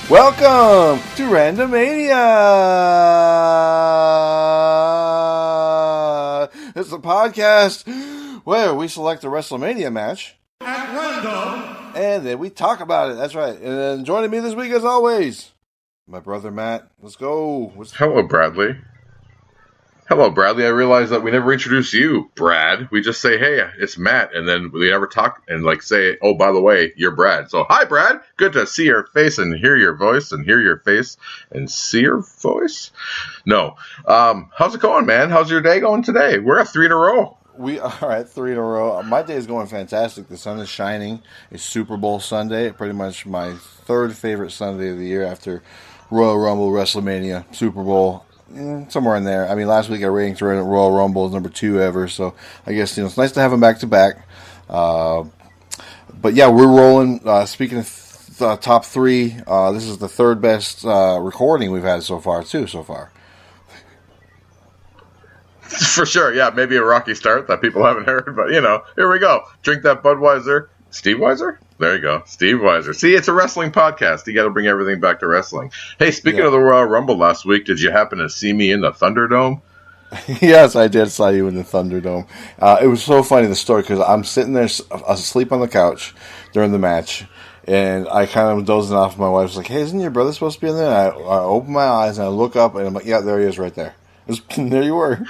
Welcome to Randomania! It's a podcast where we select a Wrestlemania match at random, and then we talk about it. That's right. And joining me this week, as always, my brother Matt. Let's go. Hello, Bradley. Hello, Bradley. I realize that we never introduce you, Brad. We just say, hey, it's Matt, and then we never talk and say, oh, by the way, you're Brad. So, hi, Brad. Good to see your face and hear your voice and hear your face and see your voice. No. How's it going, man? How's your day going today? We're at 3 in a row. We are at 3 in a row. My day is going fantastic. The sun is shining. It's Super Bowl Sunday. Pretty much my third favorite Sunday of the year after Royal Rumble, Wrestlemania, Super Bowl. Somewhere in there. I mean, last week I ranked Royal Rumble as number 2 ever, so I guess it's nice to have them back to back. But yeah, we're rolling. Speaking of top 3, this is the third best recording we've had so far, too. For sure, yeah. Maybe a rocky start that people haven't heard, but here we go. Drink that Budweiser. Steve Weiser? There you go. Steve Weiser. See, it's a wrestling podcast. You got to bring everything back to wrestling. Hey, speaking of the Royal Rumble last week, did you happen to see me in the Thunderdome? Yes, I did saw you in the Thunderdome. It was so funny, the story, because I'm sitting there asleep on the couch during the match, and I kind of dozing off. My wife's like, hey, isn't your brother supposed to be in there? And I open my eyes, and I look up, and I'm like, yeah, there he is right there. There you were.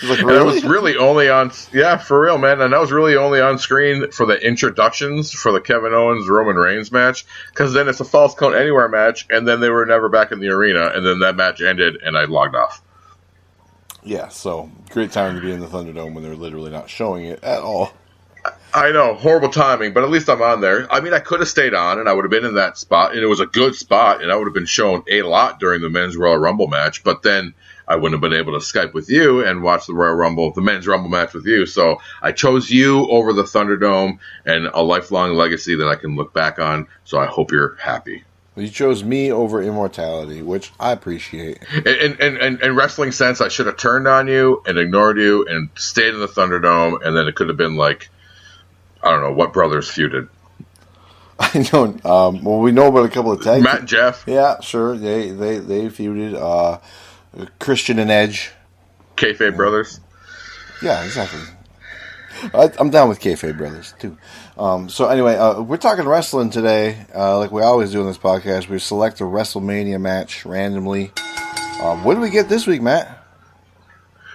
Like, really? And it was really only on, for real, man. And that was really only on screen for the introductions for the Kevin Owens Roman Reigns match, because then it's a Falls Count Anywhere match, and then they were never back in the arena, and then that match ended, and I logged off. Yeah, so great time to be in the Thunderdome when they're literally not showing it at all. I know, horrible timing, but at least I'm on there. I mean, I could have stayed on, and I would have been in that spot, and it was a good spot, and I would have been shown a lot during the Men's Royal Rumble match, but then I wouldn't have been able to Skype with you and watch the Royal Rumble, the Men's Rumble match with you. So I chose you over the Thunderdome, and a lifelong legacy that I can look back on. So I hope you're happy. You chose me over immortality, which I appreciate. In wrestling sense, I should have turned on you and ignored you and stayed in the Thunderdome, and then it could have been like, I don't know, what brothers feuded. I don't. Well, we know about a couple of tags. Matt and Jeff. Yeah, sure. They feuded. Christian and Edge. Kayfabe Brothers. Yeah, exactly. I'm down with Kayfabe Brothers, too. So anyway, we're talking wrestling today, like we always do in this podcast. We select a WrestleMania match randomly. What did we get this week, Matt?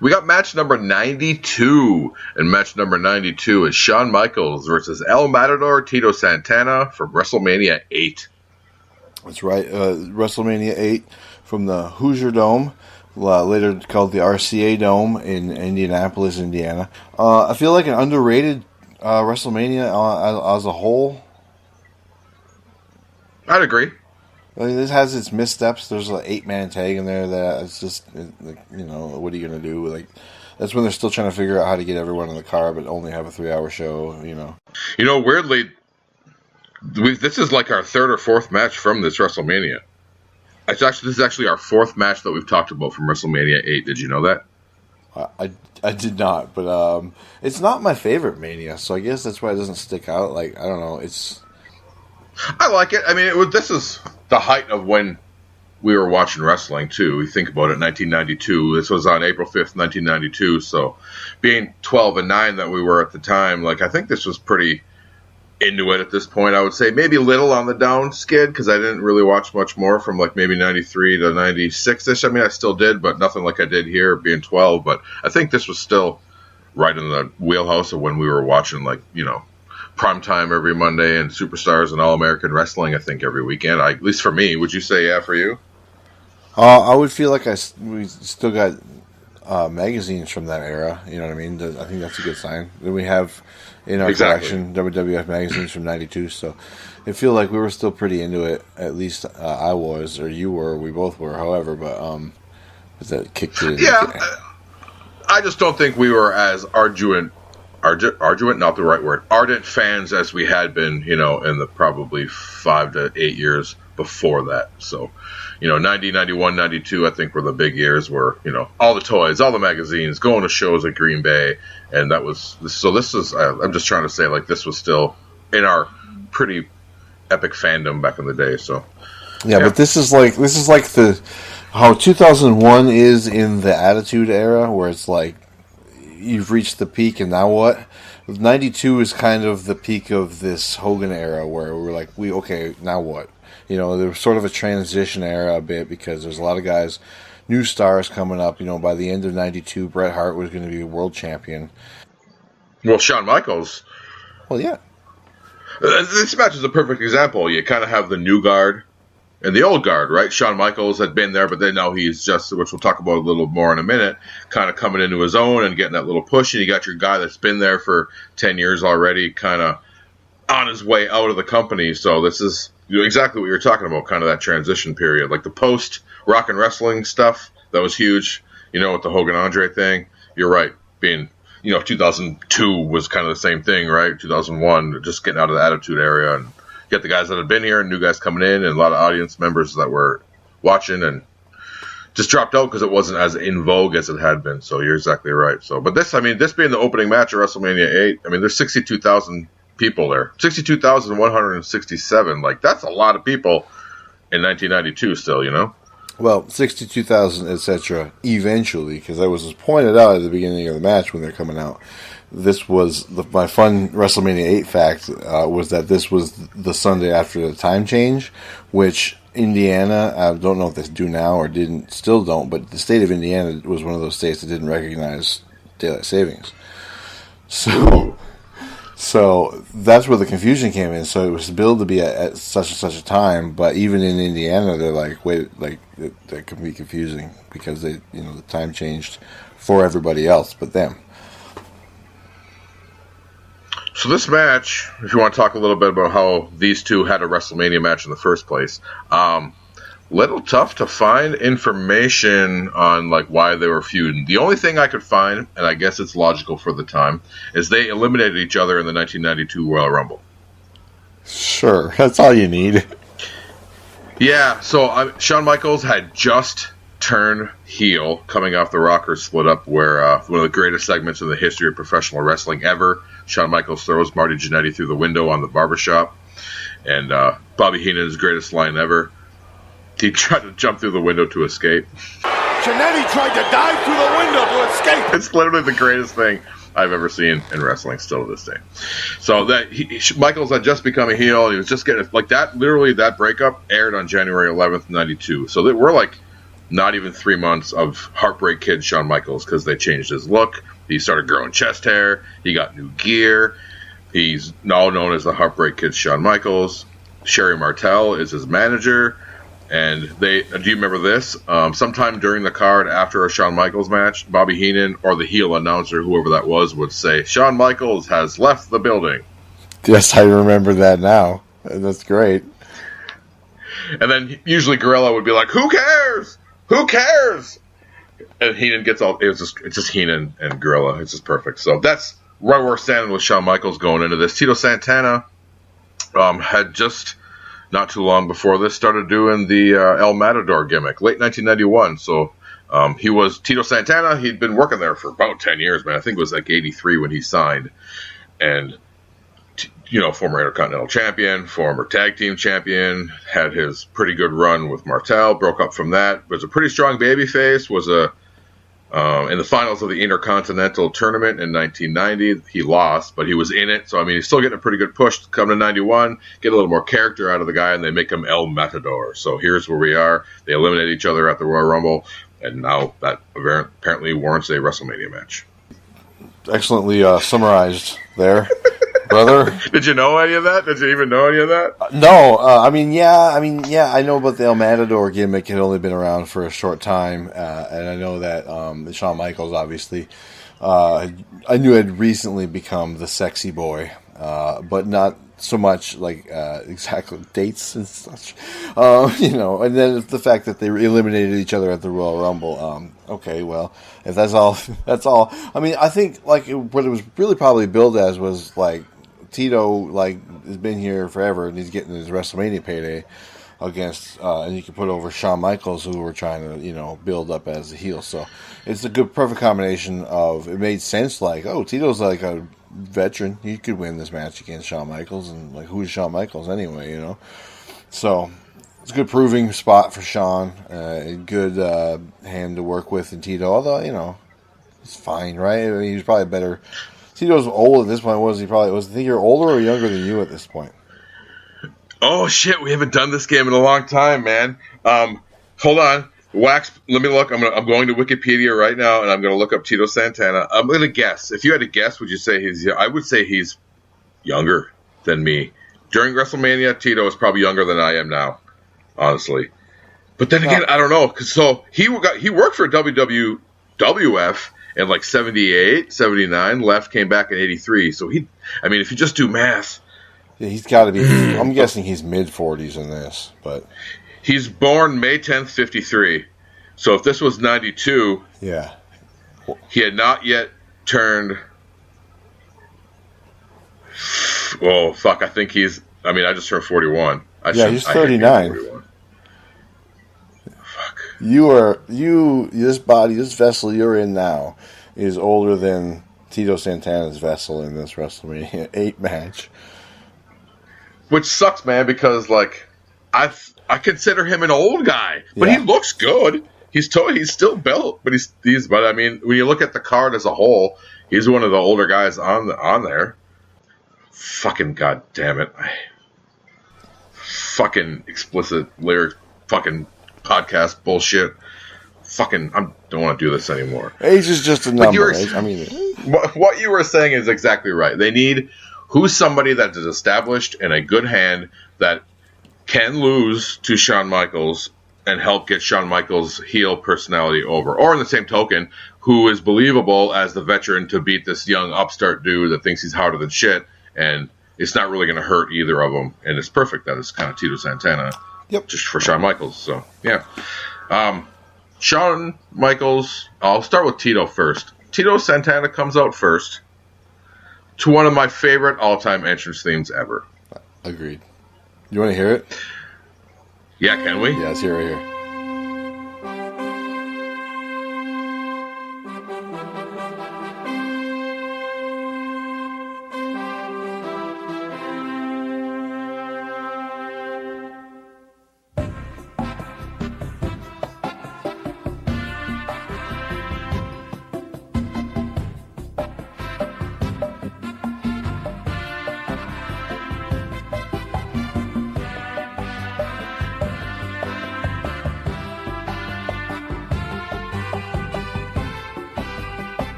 We got match number 92, and match number 92 is Shawn Michaels versus El Matador Tito Santana from WrestleMania 8. That's right, WrestleMania 8 from the Hoosier Dome, later called the RCA Dome in Indianapolis, Indiana. I feel like an underrated WrestleMania as a whole. I'd agree. I mean, this has its missteps. There's an 8-man tag in there that it's just, what are you going to do? Like, that's when they're still trying to figure out how to get everyone in the car, but only have a 3-hour show, Weirdly, this is like our third or fourth match from this WrestleMania. This is actually our fourth match that we've talked about from WrestleMania 8. Did you know that? I did not, but it's not my favorite Mania, so I guess that's why it doesn't stick out. Like, I don't know, I like it. I mean, this is the height of when we were watching wrestling, too. We think about it, 1992. This was on April 5th, 1992, so being 12 and 9 that we were at the time, like, I think this was pretty into it at this point. I would say maybe a little on the down skid, because I didn't really watch much more from like maybe 93 to 96ish. I mean, I still did, but nothing like I did here being 12. But I think this was still right in the wheelhouse of when we were watching, like, Primetime every Monday and Superstars and All American Wrestling, I think, every weekend. At least for me. Would you say yeah for you? I would feel like we still got magazines from that era. You know what I mean? I think that's a good sign. Then we have in our collection WWF magazines from '92, so I feel like we were still pretty into it. At least I was, or you were. We both were. However, but that kicked it. Yeah, I just don't think we were as ardent, not the right word, ardent fans as we had been, in the probably 5 to 8 years before that. So, 90, 91, 92, I think were the big years where, all the toys, all the magazines, going to shows at Green Bay. And that was, so this is, I'm just trying to say, like, this was still in our pretty epic fandom back in the day. So yeah. But this is like the how 2001 is in the Attitude Era, where it's like you've reached the peak, and now what? 92 is kind of the peak of this Hogan era, where we're like, okay, now what? There was sort of a transition era a bit, because there's a lot of guys, new stars coming up. By the end of 92, Bret Hart was going to be a world champion. Well, Shawn Michaels. Well, yeah. This match is a perfect example. You kind of have the new guard and the old guard, right? Shawn Michaels had been there, but then now he's just, which we'll talk about a little more in a minute, kind of coming into his own and getting that little push. And you got your guy that's been there for 10 years already, kind of on his way out of the company. So this is exactly what you're talking about, kind of that transition period. Like the post rock and wrestling stuff, that was huge, with the Hogan Andre thing. You're right. Being, 2002 was kind of the same thing, right? 2001, just getting out of the Attitude Era, and get the guys that had been here and new guys coming in, and a lot of audience members that were watching and just dropped out because it wasn't as in vogue as it had been. So you're exactly right. So, but this being the opening match of WrestleMania 8, there's 62,000 people there. 62,167. Like, that's a lot of people in 1992 still, Well, 62,000, etc. eventually, because that was pointed out at the beginning of the match when they're coming out. This was my fun WrestleMania 8 fact was that this was the Sunday after the time change, which Indiana, I don't know if they do now or still don't, but the state of Indiana was one of those states that didn't recognize daylight savings. So that's where the confusion came in. So it was billed to be at such and such a time, but even in Indiana, they're like, wait, like that could be confusing because the time changed for everybody else but them. So this match, if you want to talk a little bit about how these two had a WrestleMania match in the first place, little tough to find information on like why they were feuding. The only thing I could find, and I guess it's logical for the time, is they eliminated each other in the 1992 Royal Rumble. Sure, that's all you need. Yeah, so Shawn Michaels had just turned heel coming off the Rocker split up, where one of the greatest segments in the history of professional wrestling ever, Shawn Michaels throws Marty Jannetty through the window on the barbershop, and Bobby Heenan's greatest line ever, he tried to jump through the window to escape. Jannetty tried to dive through the window to escape. It's literally the greatest thing I've ever seen in wrestling, still to this day. So that Michaels had just become a heel, and he was just getting like that. Literally, that breakup aired on January 11th, 92. So we're like not even 3 months of Heartbreak Kid Shawn Michaels, because they changed his look. He started growing chest hair. He got new gear. He's now known as the Heartbreak Kid Shawn Michaels. Sherry Martel is his manager. And do you remember this? Sometime during the card after a Shawn Michaels match, Bobby Heenan or the heel announcer, whoever that was, would say, "Shawn Michaels has left the building." Yes, I remember that now. That's great. And then usually Gorilla would be like, "Who cares? Who cares?" And Heenan gets all. It's just Heenan and Gorilla. It's just perfect. So that's where we're standing with Shawn Michaels going into this. Tito Santana had just not too long before this started doing the El Matador gimmick, late 1991. So he was Tito Santana. He'd been working there for about 10 years, man. I think it was like 83 when he signed. And, former Intercontinental Champion, former Tag Team Champion, had his pretty good run with Martel, broke up from that, was a pretty strong babyface, was in the finals of the Intercontinental Tournament in 1990. He lost, but he was in it. So, he's still getting a pretty good push to come to 91, get a little more character out of the guy, and they make him El Matador. So here's where we are. They eliminate each other at the Royal Rumble, and now that apparently warrants a WrestleMania match. Excellently summarized there, brother. Did you know any of that? Did you even know any of that? No. Yeah. I know about the El Matador gimmick. It had only been around for a short time, and I know that Shawn Michaels, obviously, I knew had recently become the sexy boy, but not so much like exactly dates and such. And then the fact that they eliminated each other at the Royal Rumble. Okay, well, if that's all, that's all. I think what it was really probably billed as was like Tito has been here forever and he's getting his WrestleMania payday against, and you can put over Shawn Michaels, who we're trying to build up as a heel. So it's a perfect combination of, it made sense. Like, oh, Tito's like a veteran. He could win this match against Shawn Michaels, and like, who's Shawn Michaels anyway? You know, so it's a good proving spot for Shawn. A good hand to work with in Tito, although he's fine, right? I mean, he's probably better. Tito's old at this point. Was he probably? I think you're older or younger than you at this point? Oh shit, we haven't done this game in a long time, man. Hold on. Wax, let me look. I'm going to Wikipedia right now, and I'm going to look up Tito Santana. I'm going to guess. If you had to guess, would you say I would say he's younger than me. During WrestleMania, Tito was probably younger than I am now, honestly. But then again, I don't know. So he worked for WWF in like 78, 79, left, came back in 83. So if you just do math. Yeah, he's got to be. I'm guessing he's mid-40s in this, but he's born May 10th, 53. So if this was 92, yeah, he had not yet turned. Oh fuck! I think he's. I just turned 41. He's 39. Fuck. This body, this vessel you're in now, is older than Tito Santana's vessel in this WrestleMania 8 match. Which sucks, man, because like I consider him an old guy, but he looks good. He's still built, but but when you look at the card as a whole, he's one of the older guys on there. Fucking goddamn it! Fucking explicit lyric, fucking podcast bullshit. Fucking, I don't want to do this anymore. Age is just a number. What you were saying is exactly right. They need. Who's somebody that is established and a good hand that can lose to Shawn Michaels and help get Shawn Michaels' heel personality over? Or in the same token, who is believable as the veteran to beat this young upstart dude that thinks he's harder than shit, and it's not really going to hurt either of them. And it's perfect that it's kind of Tito Santana just for Shawn Michaels. So, yeah. Shawn Michaels, I'll start with Tito first. Tito Santana comes out first to one of my favorite all-time entrance themes ever. Agreed. You want to hear it? Yeah, can we? Yeah, let's hear it right here.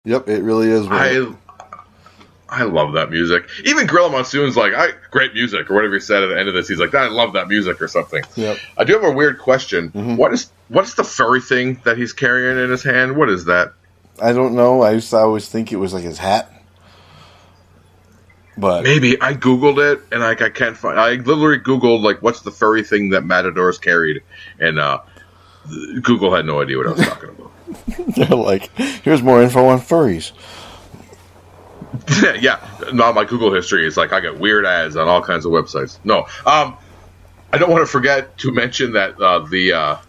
Yep, it really is. I love that music. Even Gorilla Monsoon's like, great music, or whatever he said at the end of this. He's like, I love that music, or something. Yep. I do have a weird question. Mm-hmm. What's the furry thing that he's carrying in his hand? What is that? I don't know. I used to always think it was like his hat. But maybe I Googled it, and I can't find. I literally Googled like, what's the furry thing that Matador's carried, and Google had no idea what I was talking about. They're like, here's more info on furries. Yeah, not my Google history. It's like I get weird ads on all kinds of websites. No, I don't want to forget to mention that the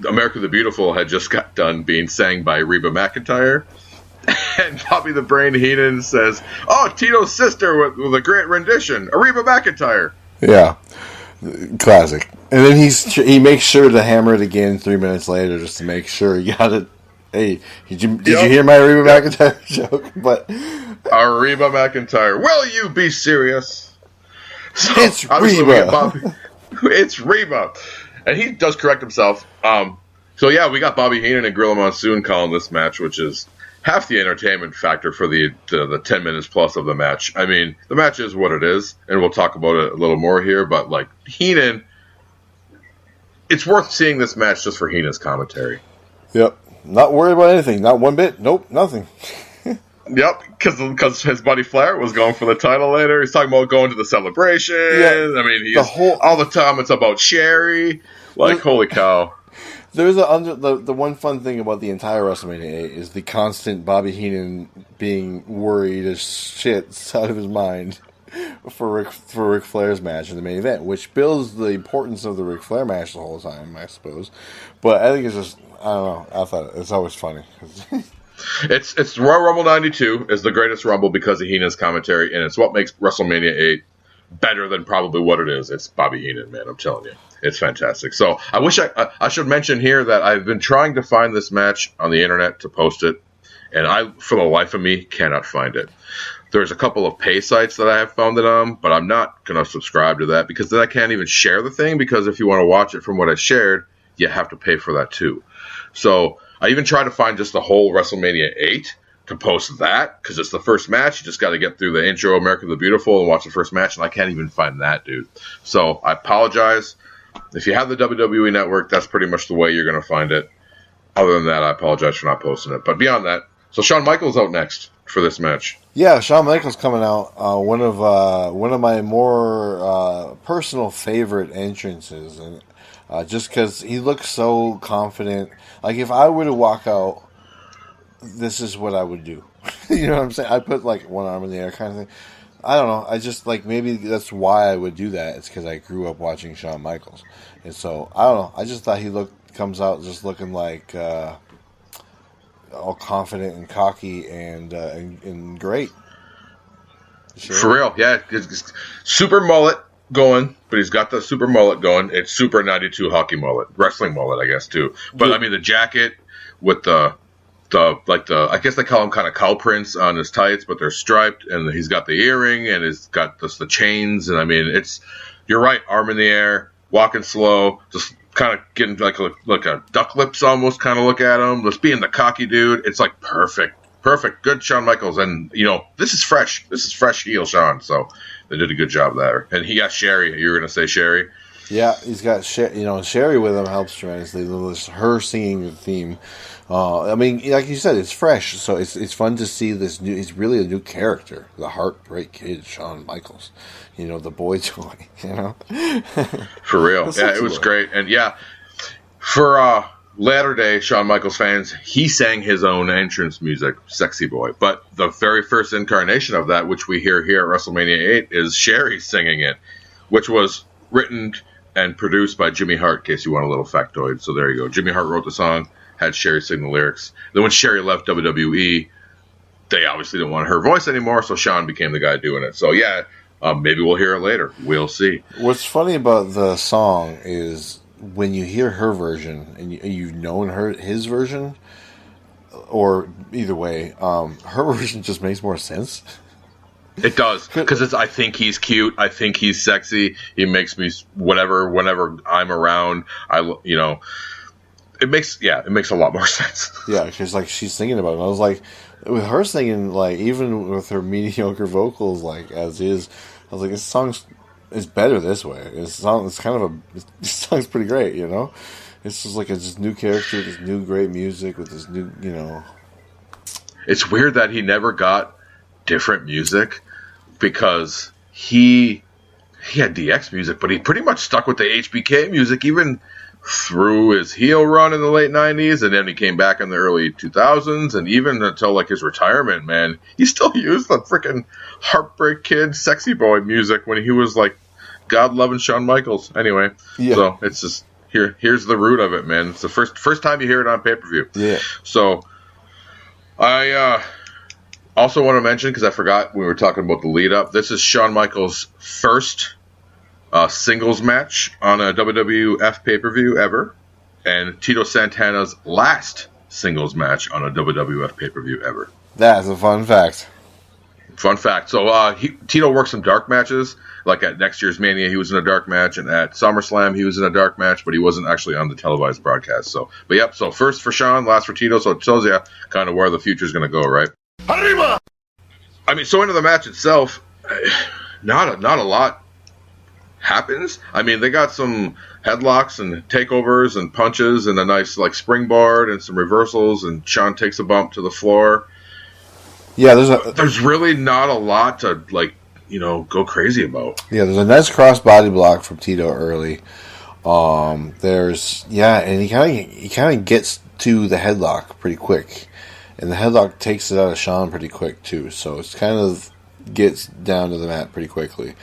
America the Beautiful had just got done being sang by Reba McEntire. And Bobby the Brain Heenan says, "Oh, Tito's sister with a great rendition, Reba McEntire." Yeah, classic. And then he makes sure to hammer it again 3 minutes later just to make sure he got it. Hey, did you hear my Reba McEntire joke? But Reba McEntire, will you be serious? So, it's Reba. It's Reba, and he does correct himself. So yeah, we got Bobby Heenan and Gorilla Monsoon calling this match, which is half the entertainment factor for the 10 minutes plus of the match. I mean, the match is what it is, and we'll talk about it a little more here, but like Heenan, it's worth seeing this match just for Heenan's commentary. Yep. Not worried about anything. Not one bit. Nope. Nothing. Yep. Because his buddy Flair was going for the title later. He's talking about going to the celebration. Yeah, I mean, all the time it's about Sherry. Like, holy cow. There's the one fun thing about the entire WrestleMania 8 is the constant Bobby Heenan being worried as shit out of his mind for Ric Flair's match in the main event, which builds the importance of the Ric Flair match the whole time, I suppose. But I think it's just, I don't know. I thought it's always funny. It's Royal Rumble 92 is the greatest Rumble because of Heenan's commentary, and it's what makes WrestleMania 8 better than probably what it is. It's Bobby Heenan, man. I'm telling you. It's fantastic. So I wish I should mention here that I've been trying to find this match on the internet to post it, and I, for the life of me, cannot find it. There's a couple of pay sites that I have found it on, but I'm not going to subscribe to that because then I can't even share the thing, because if you want to watch it from what I shared, you have to pay for that too. So I even tried to find just the whole WrestleMania 8 to post that, because it's the first match. You just got to get through the intro, America the Beautiful, and watch the first match, and I can't even find that, dude. So I apologize. If you have the WWE Network, that's pretty much the way you're going to find it. Other than that, I apologize for not posting it. But beyond that, so Shawn Michaels out next for this match. Yeah, Shawn Michaels coming out. One of my more personal favorite entrances, and just because he looks so confident. Like, if I were to walk out, this is what I would do. You know what I'm saying? I put like one arm in the air, kind of thing. I don't know. I just like, maybe that's why I would do that. It's because I grew up watching Shawn Michaels, and so I don't know. I just thought he comes out just looking like all confident and cocky and great. Sure. For real, yeah. It's super mullet going, but he's got the super mullet going. It's super 92 hockey mullet, wrestling mullet, I guess too. But I mean, the jacket with the I guess they call them kind of cow prints on his tights, but they're striped, and he's got the earring, and he's got the chains, and I mean, you're right, arm in the air, walking slow, just kind of getting like a duck lips almost kind of look at him, just being the cocky dude. It's like perfect, good Shawn Michaels, and this is fresh heel Shawn, so they did a good job there. And he got Sherry. You were gonna say Sherry? Yeah, he's got Sherry with him helps tremendously. Her singing the theme. I mean, like you said, it's fresh, so it's fun to see this new. He's really a new character, the Heartbreak Kid, Shawn Michaels. The boy toy. For real, yeah, it was great, and yeah, for latter day Shawn Michaels fans, he sang his own entrance music, "Sexy Boy." But the very first incarnation of that, which we hear here at WrestleMania 8, is Sherry singing it, which was written and produced by Jimmy Hart. In case you want a little factoid, so there you go. Jimmy Hart wrote the song, had Sherry sing the lyrics. Then when Sherry left WWE, they obviously didn't want her voice anymore, so Shawn became the guy doing it. So yeah, maybe we'll hear it later. We'll see. What's funny about the song is when you hear her version, and you've known his version, or either way, her version just makes more sense. It does, because I think he's cute. I think he's sexy. He makes me whenever I'm around. It makes a lot more sense. Yeah, because like she's singing about it. I was like, with her singing, like even with her mediocre vocals, like as is, I was like, this song is better this way. This song's pretty great. It's just like this new character, this new great music with this new, It's weird that he never got different music, because he had DX music, but he pretty much stuck with the HBK music even through his heel run in the late 90s, and then he came back in the early 2000s, and even until like his retirement, man, he still used the freaking Heartbreak Kid, Sexy Boy music when he was like God-loving Shawn Michaels. Anyway, So it's just here's the root of it, man. It's the first time you hear it on pay-per-view. Yeah. So I also want to mention, because I forgot when we were talking about the lead-up, this is Shawn Michaels' first singles match on a WWF pay-per-view ever, and Tito Santana's last singles match on a WWF pay-per-view ever. That's a fun fact. So Tito worked some dark matches, like at next year's Mania he was in a dark match, and at SummerSlam he was in a dark match, but he wasn't actually on the televised broadcast. So first for Shawn, last for Tito, so it tells you kind of where the future's going to go, right? Arriba! I mean, so into the match itself, not a lot happens. I mean, they got some headlocks and takeovers and punches and a nice like springboard and some reversals, and Shawn takes a bump to the floor. Yeah, there's really not a lot to go crazy about. Yeah, there's a nice cross body block from Tito early. And he kind of gets to the headlock pretty quick, and the headlock takes it out of Shawn pretty quick too. So it's kind of gets down to the mat pretty quickly.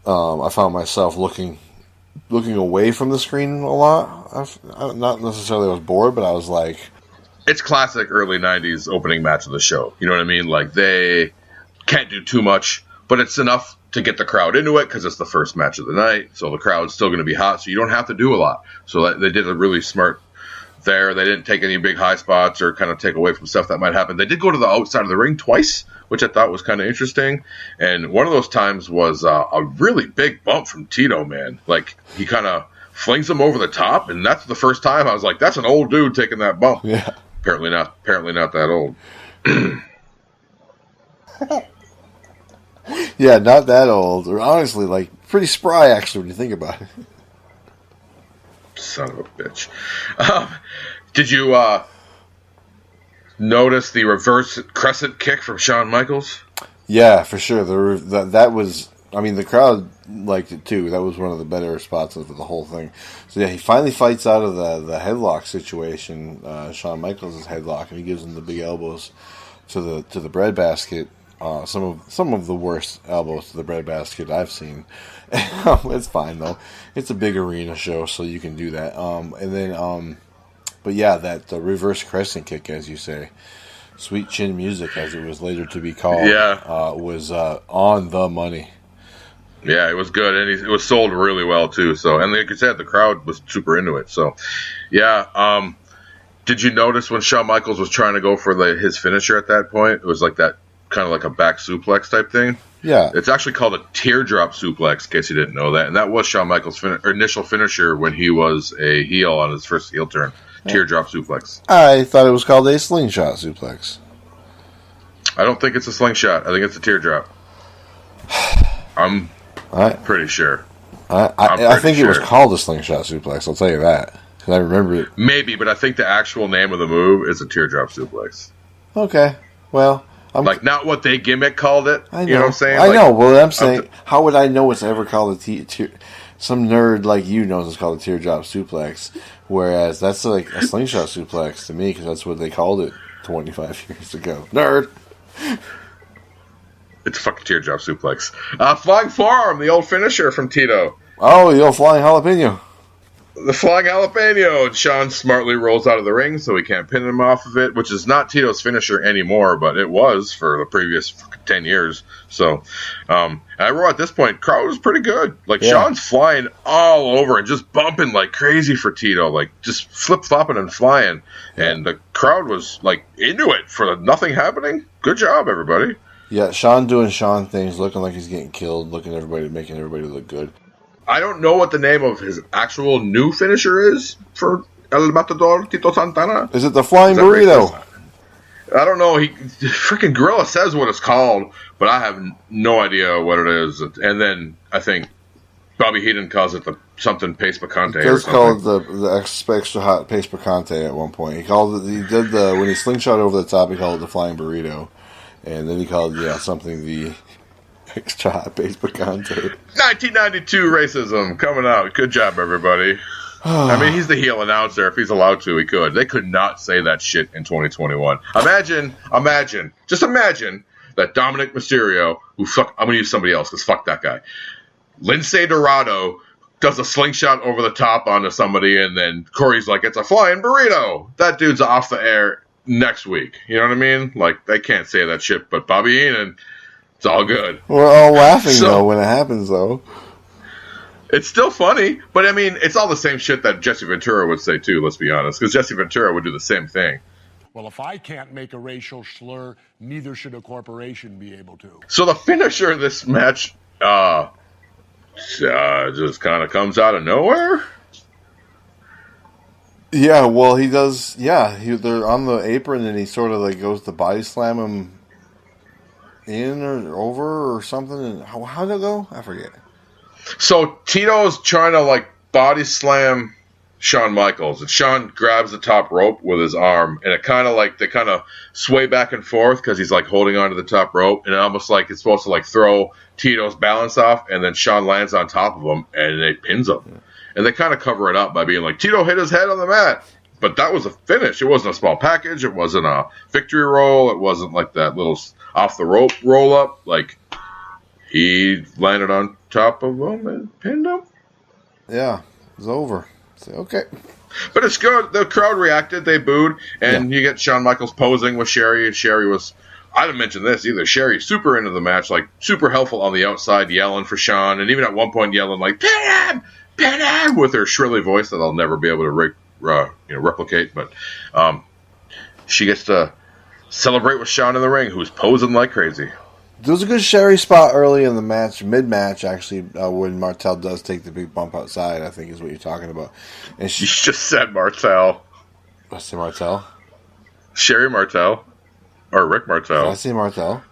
I found myself looking away from the screen a lot. Not necessarily I was bored, but I was like... It's classic early 90s opening match of the show. You know what I mean? Like, they can't do too much, but it's enough to get the crowd into it because it's the first match of the night, so the crowd's still going to be hot, so you don't have to do a lot. So they did a really smart there. They didn't take any big high spots or kind of take away from stuff that might happen. They did go to the outside of the ring twice, which I thought was kind of interesting. And one of those times was a really big bump from Tito, man. Like, he kind of flings him over the top, and that's the first time I was like, that's an old dude taking that bump. Yeah. Apparently not that old. Yeah, not that old. Or honestly, like, pretty spry, actually, when you think about it. Son of a bitch. Did you notice the reverse crescent kick from Shawn Michaels? Yeah, for sure. That was... I mean, the crowd liked it, too. That was one of the better spots of the whole thing. So, yeah, he finally fights out of the headlock situation, Shawn Michaels' headlock, and he gives him the big elbows to the breadbasket. Some of the worst elbows to the breadbasket I've seen. It's fine, though. It's a big arena show, so you can do that. But yeah, the reverse crescent kick, as you say, Sweet Chin Music, as it was later to be called, was on the money. Yeah, it was good, and it was sold really well too. So, and like you said, the crowd was super into it. So, yeah. Did you notice when Shawn Michaels was trying to go for his finisher at that point? It was like that kind of like a back suplex type thing. Yeah, it's actually called a teardrop suplex. In case you didn't know that, and that was Shawn Michaels' initial finisher when he was a heel on his first heel turn. Teardrop suplex. I thought it was called a slingshot suplex. I don't think it's a slingshot. I think it's a teardrop. I'm pretty sure. I think it was called a slingshot suplex. I'll tell you that. Because I remember it. Maybe, but I think the actual name of the move is a teardrop suplex. Okay. Well, like, not what they gimmick called it. I know. You know what I'm saying? I know. Well, I'm saying, how would I know it's ever called some nerd like you knows it's called a teardrop suplex, whereas that's like a slingshot suplex to me because that's what they called it 25 years ago. Nerd. It's a fucking teardrop suplex. Flying forearm, the old finisher from Tito. Oh, the old flying jalapeno. The flying jalapeno. And Shawn smartly rolls out of the ring so he can't pin him off of it, which is not Tito's finisher anymore, but it was for the previous 10 years. So, and I wrote at this point, crowd was pretty good. Like, yeah. Shawn's flying all over and just bumping like crazy for Tito, like just flip-flopping and flying. And the crowd was like into it for nothing happening. Good job, everybody. Yeah, Shawn doing Shawn things, looking like he's getting killed, making everybody look good. I don't know what the name of his actual new finisher is for El Matador Tito Santana. Is it the Flying Burrito? I don't know. He freaking Gorilla says what it's called, but I have no idea what it is. And then I think Bobby Heenan calls it the something Pace Picante. He does call it the extra hot Pace Picante at one point. He called it. He did when he slingshot over the top. He called it the Flying Burrito. And then he called, something the extra hot Pace Picante. 1992 racism coming out. Good job, everybody. I mean, he's the heel announcer. If he's allowed to, he could. They could not say that shit in 2021. Just imagine that Dominic Mysterio, I'm going to use somebody else because fuck that guy. Lince Dorado does a slingshot over the top onto somebody, and then Corey's like, it's a flying burrito. That dude's off the air next week. You know what I mean? Like, they can't say that shit, but Bobby Heenan, it's all good. We're all laughing, though, when it happens, though. It's still funny, but I mean, it's all the same shit that Jesse Ventura would say, too, let's be honest, because Jesse Ventura would do the same thing. Well, if I can't make a racial slur, neither should a corporation be able to. So the finisher of this match just kind of comes out of nowhere? Yeah, well, he does. Yeah, they're on the apron, and he sort of like goes to body slam him in or over or something. And how'd it go? I forget. So Tito's trying to like body slam Shawn Michaels, and Shawn grabs the top rope with his arm, and it kind of like they kind of sway back and forth because he's like holding onto the top rope, and it almost like it's supposed to like throw Tito's balance off, and then Shawn lands on top of him, and it pins him. Yeah. And they kind of cover it up by being like, Tito hit his head on the mat. But that was a finish. It wasn't a small package. It wasn't a victory roll. It wasn't like that little off the rope roll up. Like, he landed on top of him and pinned him. Yeah, it was over. So, okay. But it's good. The crowd reacted. They booed. And you get Shawn Michaels posing with Sherry. Sherry was, I didn't mention this either. Sherry super into the match, like super helpful on the outside, yelling for Shawn. And even at one point yelling like, pin him, with her shrilly voice that I'll never be able to replicate. But she gets to celebrate with Shawn in the ring, who's posing like crazy. There was a good Sherry spot early in the match, mid-match, actually, when Martel does take the big bump outside, I think is what you're talking about. And You just said Martel. I say Martel? Sherry Martel. Or Rick Martel. Did I say Martel?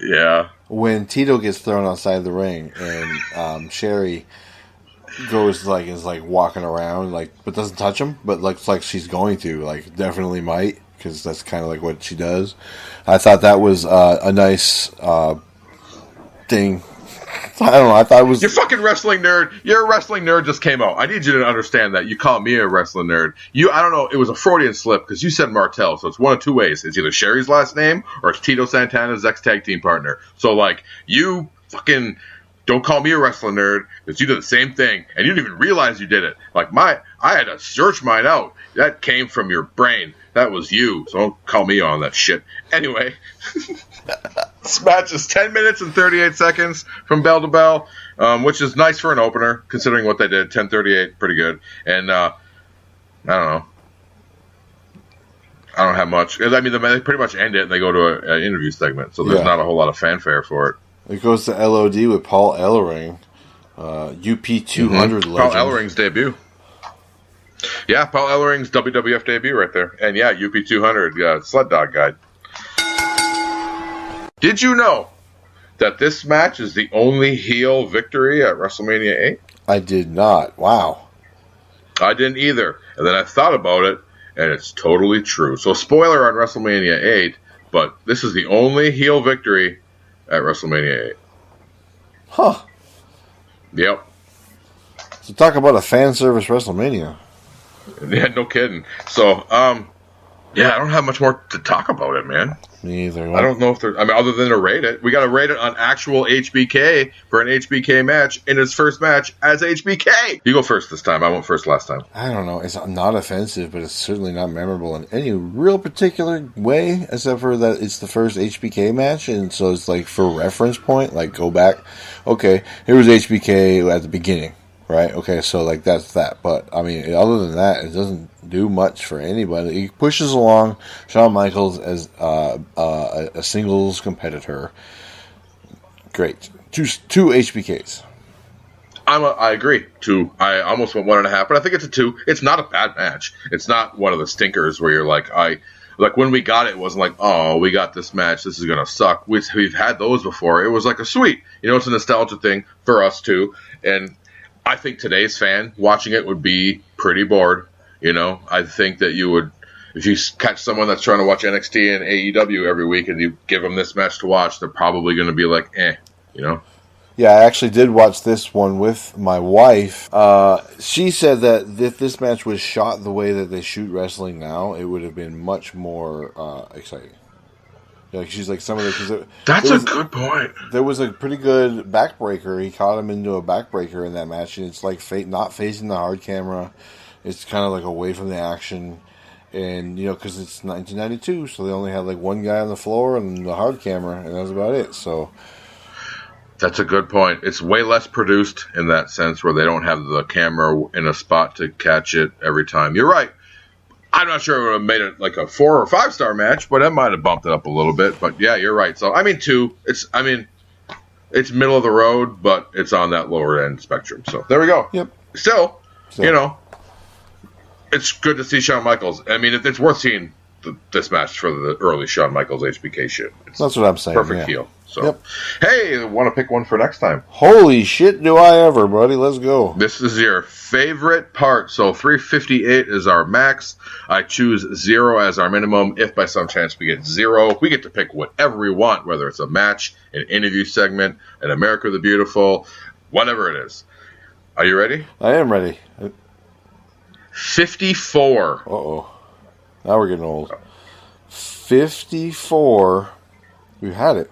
Yeah. When Tito gets thrown outside the ring and Sherry is walking around, but doesn't touch him, but looks like she's going to, definitely might, because that's kind of like what she does. I thought that was a nice thing. I don't know. I thought it was... You're fucking wrestling nerd. You're a wrestling nerd just came out. I need you to understand that. You call me a wrestling nerd. I don't know. It was a Freudian slip because you said Martel, so it's one of two ways. It's either Sherry's last name or it's Tito Santana's ex-tag team partner. So, you fucking... Don't call me a wrestling nerd because you did the same thing and you didn't even realize you did it. I had to search mine out. That came from your brain. That was you. So don't call me on that shit. Anyway, this match is 10 minutes and 38 seconds from bell to bell, which is nice for an opener considering what they did. 10:38, pretty good. And I don't know. I don't have much. I mean, they pretty much end it and they go to an interview segment. So there's not a whole lot of fanfare for it. It goes to LOD with Paul Ellering, UP200 legend. Paul Ellering's debut. Yeah, Paul Ellering's WWF debut right there. And yeah, UP200, Sled Dog Guide. Did you know that this match is the only heel victory at WrestleMania 8? I did not. Wow. I didn't either. And then I thought about it, and it's totally true. So spoiler on WrestleMania 8, but this is the only heel victory at WrestleMania 8. Huh. Yep. So talk about a fan service WrestleMania. Yeah, no kidding. So, I don't have much more to talk about it, man. Me either. I don't know if there's... other than to rate it. We got to rate it on actual HBK for an HBK match in his first match as HBK. You go first this time. I went first last time. I don't know. It's not offensive, but it's certainly not memorable in any real particular way, except for that it's the first HBK match, and so it's for reference point, go back. Okay, here was HBK at the beginning. Right? Okay, so that's that. But other than that, it doesn't do much for anybody. He pushes along Shawn Michaels as a singles competitor. Great. Two HBKs. I agree. 2. I almost went 1.5, but I think it's a 2. It's not a bad match. It's not one of the stinkers where you're when we got it wasn't oh, we got this match, this is gonna suck. We've had those before. It was a sweet. It's a nostalgia thing for us too. And I think today's fan watching it would be pretty bored. I think that you would, if you catch someone that's trying to watch NXT and AEW every week and you give them this match to watch, they're probably going to be Yeah, I actually did watch this one with my wife. She said that if this match was shot the way that they shoot wrestling now, it would have been much more exciting. She's some of the... That's a good point. There was a pretty good backbreaker. He caught him into a backbreaker in that match, and it's not facing the hard camera. It's kind of away from the action. And, because it's 1992, so they only had one guy on the floor and the hard camera, and that's about it. So... That's a good point. It's way less produced in that sense where they don't have the camera in a spot to catch it every time. You're right. I'm not sure it would have made it a 4 or 5 star match, but it might have bumped it up a little bit. But yeah, you're right. So 2. It's middle of the road, but it's on that lower end spectrum. So there we go. Yep. Still, it's good to see Shawn Michaels. It's worth seeing this match for the early Shawn Michaels HBK shit. That's what I'm saying. Perfect heel. So, Hey, want to pick one for next time? Holy shit, do I ever, buddy. Let's go. This is your favorite part. So 358 is our max. I choose 0 as our minimum. If by some chance we get 0, we get to pick whatever we want, whether it's a match, an interview segment, an America the Beautiful, whatever it is. Are you ready? I am ready. 54. Uh-oh. Now we're getting old. 54. We've had it.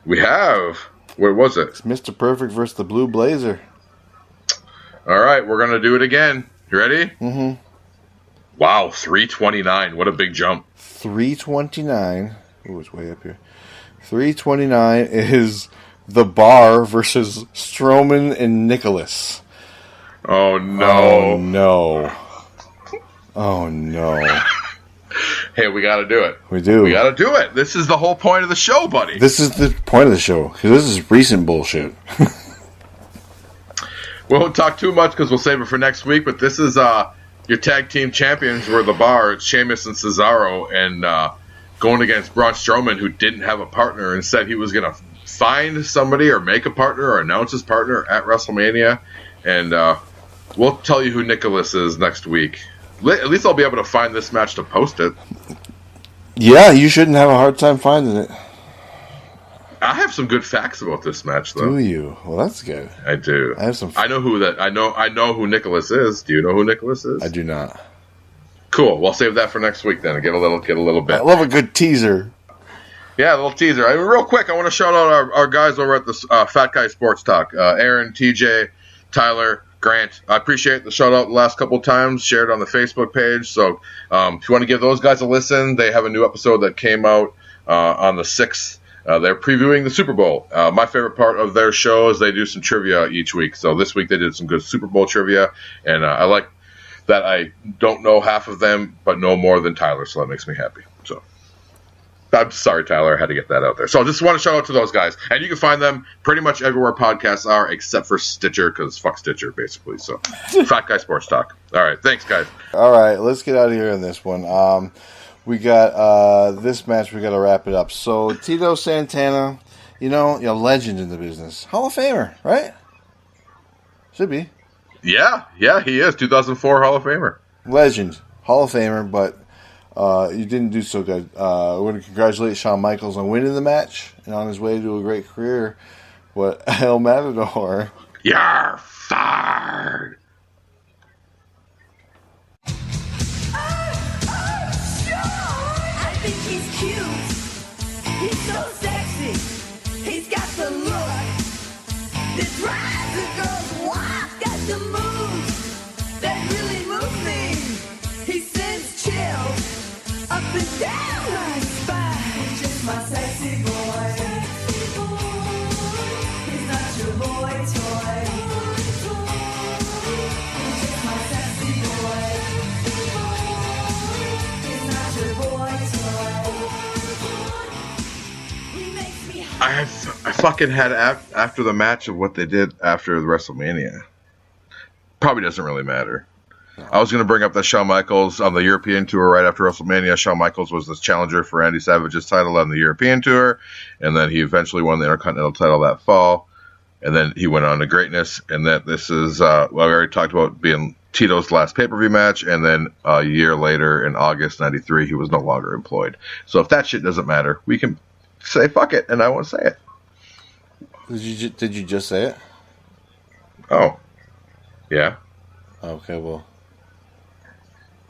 We have. Where was it? It's Mr. Perfect versus the Blue Blazer. All right, we're going to do it again. You ready? Mm-hmm. Wow, 329. What a big jump. 329. Oh, it's way up here. 329 is The Bar versus Strowman and Nicholas. Oh, no. Oh, no. Oh, no. Hey, we got to do it. We do. We got to do it. This is the whole point of the show, buddy. This is the point of the show, because this is recent bullshit. We won't talk too much because we'll save it for next week, but this is your tag team champions were The Bar, Sheamus and Cesaro, and going against Braun Strowman, who didn't have a partner and said he was going to find somebody or make a partner or announce his partner at WrestleMania. And we'll tell you who Nicholas is next week. At least I'll be able to find this match to post it. Yeah, you shouldn't have a hard time finding it. I have some good facts about this match, though. Do you? Well, that's good. I do. I have some. I know who that. I know who Nicholas is. Do you know who Nicholas is? I do not. Cool. We'll save that for next week then. Get a little bit. I love a good teaser. Yeah, a little teaser. I mean, real quick, I want to shout out our guys over at the Fat Guy Sports Talk. Aaron, TJ, Tyler, Grant. I appreciate the shout out the last couple of times. Shared on the Facebook page. So if you want to give those guys a listen, they have a new episode that came out on the 6th. They're previewing the Super Bowl. My favorite part of their show is they do some trivia each week. So this week they did some good Super Bowl trivia, and I like that I don't know half of them, but know more than Tyler, so that makes me happy. So I'm sorry, Tyler, I had to get that out there. So I just want to shout out to those guys. And you can find them pretty much everywhere podcasts are, except for Stitcher, because fuck Stitcher, basically. So Fat Guy Sports Talk. All right, thanks, guys. All right, let's get out of here on this one. We got this match. We got to wrap it up. So Tito Santana, you know, legend in the business, Hall of Famer, right? Should be. Yeah, he is 2004 Hall of Famer. Legend, Hall of Famer, but you didn't do so good. I want to congratulate Shawn Michaels on winning the match and on his way to a great career. But El Matador, you're fired. I think he's cute. He's so sexy. He's got the look that drives the girls wild. Got the moves that really move me. He sends chills up and down my spine. He's just my sexy boy. He's not your boy toy. He's just my sexy boy. I fucking had after the match of what they did after the WrestleMania. Probably doesn't really matter. I was going to bring up that Shawn Michaels on the European tour right after WrestleMania. Shawn Michaels was the challenger for Randy Savage's title on the European tour, and then he eventually won the Intercontinental title that fall, and then he went on to greatness. And that this is well, we already talked about being Tito's last pay-per-view match, and then a year later in August '93, he was no longer employed. So if that shit doesn't matter, we can say fuck it, and I won't say it. Did you just say it? Oh, yeah. Okay, well,